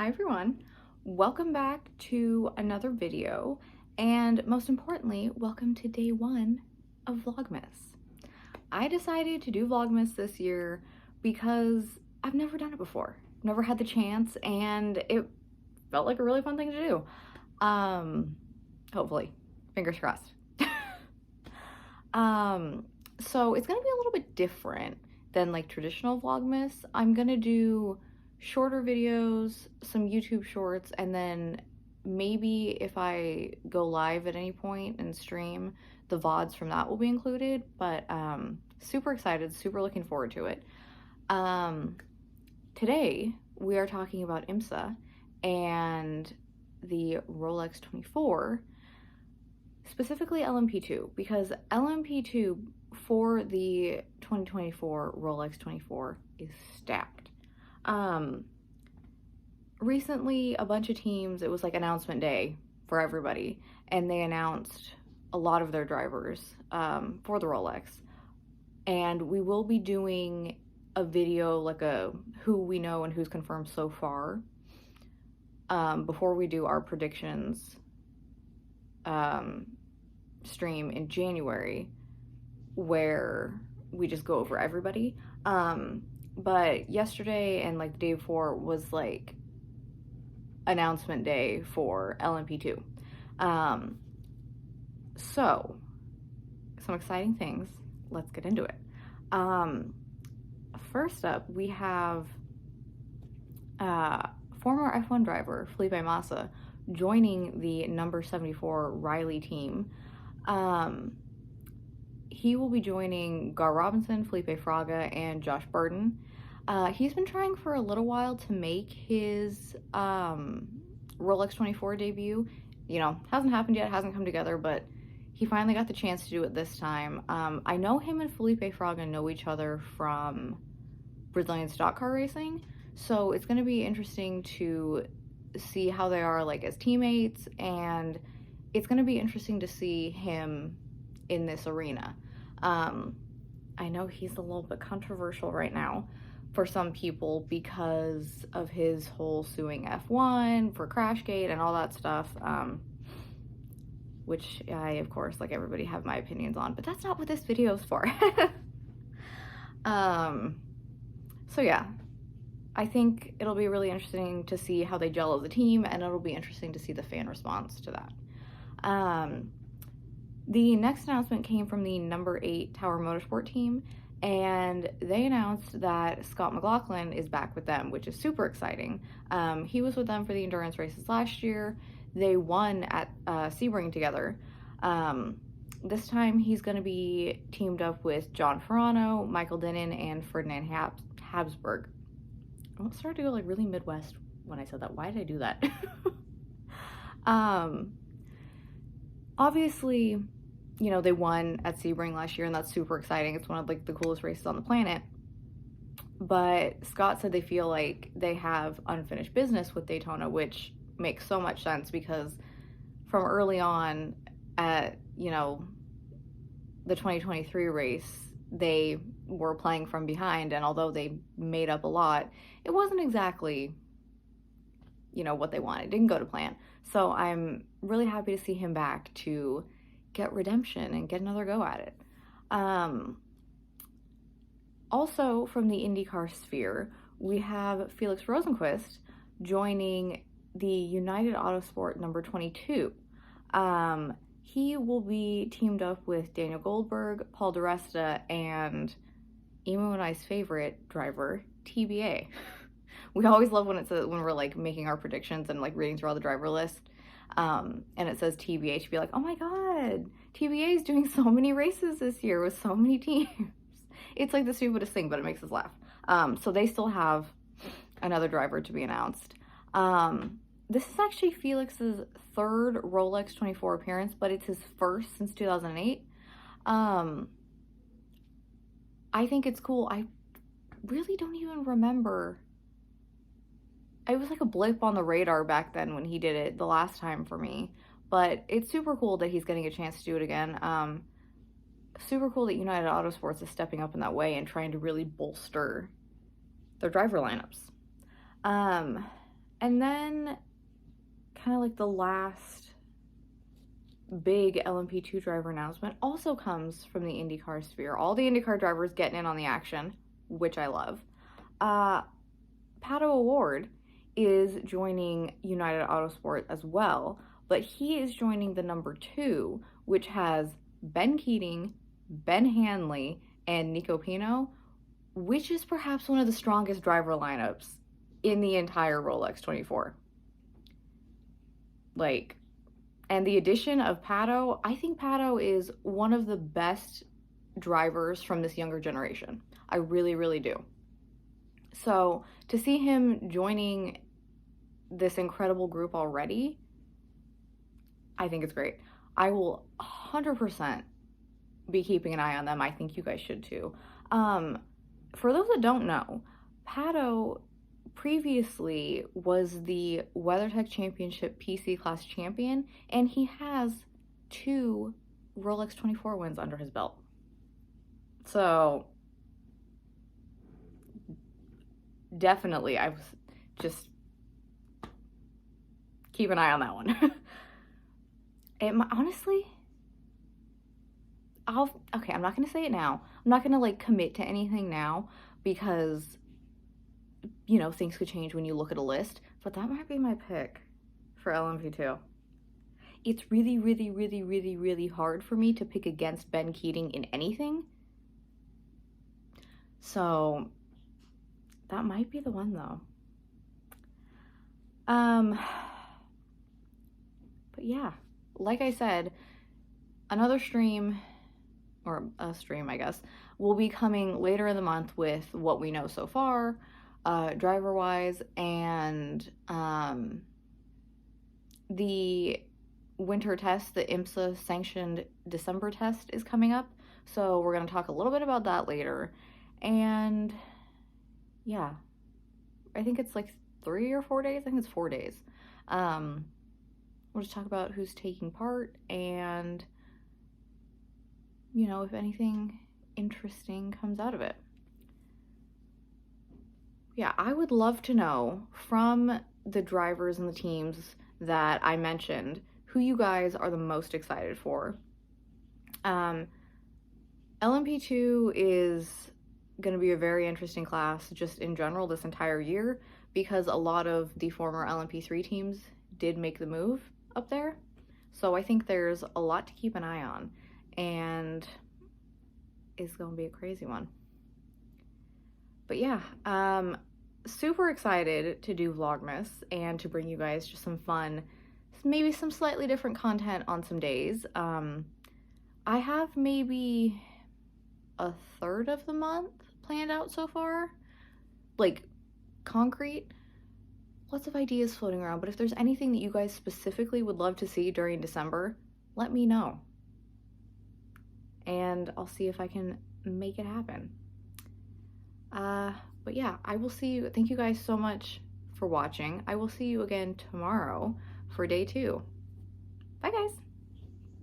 Hi everyone, welcome back to another video, and most importantly, welcome to day one of Vlogmas. I decided to do Vlogmas this year because I've never done it before, never had the chance, and it felt like a really fun thing to do. Hopefully, fingers crossed. So it's gonna be a little bit different than like traditional Vlogmas. I'm gonna do shorter videos, some YouTube shorts, and then maybe if I go live at any point and stream, the VODs from that will be included, but super excited, super looking forward to it. Today we are talking about IMSA and the Rolex 24, specifically LMP2, because LMP2 for the 2024 Rolex 24 is stacked. Recently a bunch of teams, it was like announcement day for everybody, and they announced a lot of their drivers for the Rolex, and we will be doing a video, like a who we know and who's confirmed so far, before we do our predictions stream in January, where we just go over everybody. But yesterday and like the day before was like announcement day for LMP2. So some exciting things. Let's get into it. First up, we have former F1 driver Felipe Massa joining the number 74 Riley team. He will be joining Gar Robinson, Felipe Fraga, and Josh Burton. He's been trying for a little while to make his Rolex 24 debut. You know, hasn't happened yet, hasn't come together, but he finally got the chance to do it this time. I know him and Felipe Fraga know each other from Brazilian stock car racing, so it's going to be interesting to see how they are like as teammates, and it's going to be interesting to see him in this arena. I know he's a little bit controversial right now for some people because of his whole suing F1 for Crashgate and all that stuff, which I, of course, like everybody, have my opinions on, but that's not what this video is for. So yeah, I think it'll be really interesting to see how they gel as a team, and it'll be interesting to see the fan response to that. The next announcement came from the number 8 Tower Motorsport team, and they announced that Scott McLaughlin is back with them, which is super exciting. He was with them for the endurance races last year. They won at Sebring together. This time he's going to be teamed up with John Ferrano, Michael Dennin, and Ferdinand Habsburg. I started to go like really Midwest when I said that. Why did I do that? Obviously, you know, they won at Sebring last year, and that's super exciting. It's one of like the coolest races on the planet. But Scott said they feel like they have unfinished business with Daytona, which makes so much sense because from early on at, you know, the 2023 race, they were playing from behind, and although they made up a lot, it wasn't exactly, you know, what they wanted. It didn't go to plan. So I'm really happy to see him back to get redemption and get another go at it. Also from the IndyCar sphere, we have Felix Rosenqvist joining the United Autosport number 22. He will be teamed up with Daniel Goldberg, Paul DiResta, and Emo and I's favorite driver, TBA. We always love when it says, when we're like making our predictions and like reading through all the driver list, and it says TBA, to be like, oh my god, TBA is doing so many races this year with so many teams. It's like the stupidest thing, but it makes us laugh. So they still have another driver to be announced. This is actually Felix's third Rolex 24 appearance, but it's his first since 2008. I think it's cool. I really don't even remember. It was like a blip on the radar back then when he did it the last time for me, but it's super cool that he's getting a chance to do it again. Super cool that United Autosports is stepping up in that way and trying to really bolster their driver lineups. And then kind of like the last big LMP2 driver announcement also comes from the IndyCar sphere. All the IndyCar drivers getting in on the action, which I love. Pato O'Ward is joining United Autosport as well, but he is joining the number 2, which has Ben Keating, Ben Hanley, and Nico Pino, which is perhaps one of the strongest driver lineups in the entire Rolex 24. Like, and the addition of Pato, I think Pato is one of the best drivers from this younger generation. I really, really do. So to see him joining this incredible group already, I think it's great. I will 100% be keeping an eye on them. I think you guys should too. For those that don't know, Pato previously was the WeatherTech Championship PC class champion, and he has 2 Rolex 24 wins under his belt. So definitely, I was just keep an eye on that one. Honestly, I'm not gonna say it now. I'm not gonna like commit to anything now because, you know, things could change when you look at a list, but that might be my pick for LMP2. It's really, really, really, really, really hard for me to pick against Ben Keating in anything. So that might be the one though. But yeah, like I said, another stream, or a stream, I guess, will be coming later in the month with what we know so far, driver-wise, and the winter test, the IMSA sanctioned December test is coming up. So we're going to talk a little bit about that later. And yeah, I think it's like 3 or 4 days. I think it's 4 days. We'll just talk about who's taking part and, you know, if anything interesting comes out of it. Yeah, I would love to know from the drivers and the teams that I mentioned who you guys are the most excited for. LMP2 is going to be a very interesting class just in general this entire year because a lot of the former LMP3 teams did make the move up there. So I think there's a lot to keep an eye on, and it's going to be a crazy one. But yeah, super excited to do Vlogmas and to bring you guys just some fun, maybe some slightly different content on some days. I have maybe a third of the month planned out so far, like concrete. Lots of ideas floating around, but if there's anything that you guys specifically would love to see during December, let me know. And I'll see if I can make it happen. But yeah, I will see you. Thank you guys so much for watching. I will see you again tomorrow for day 2.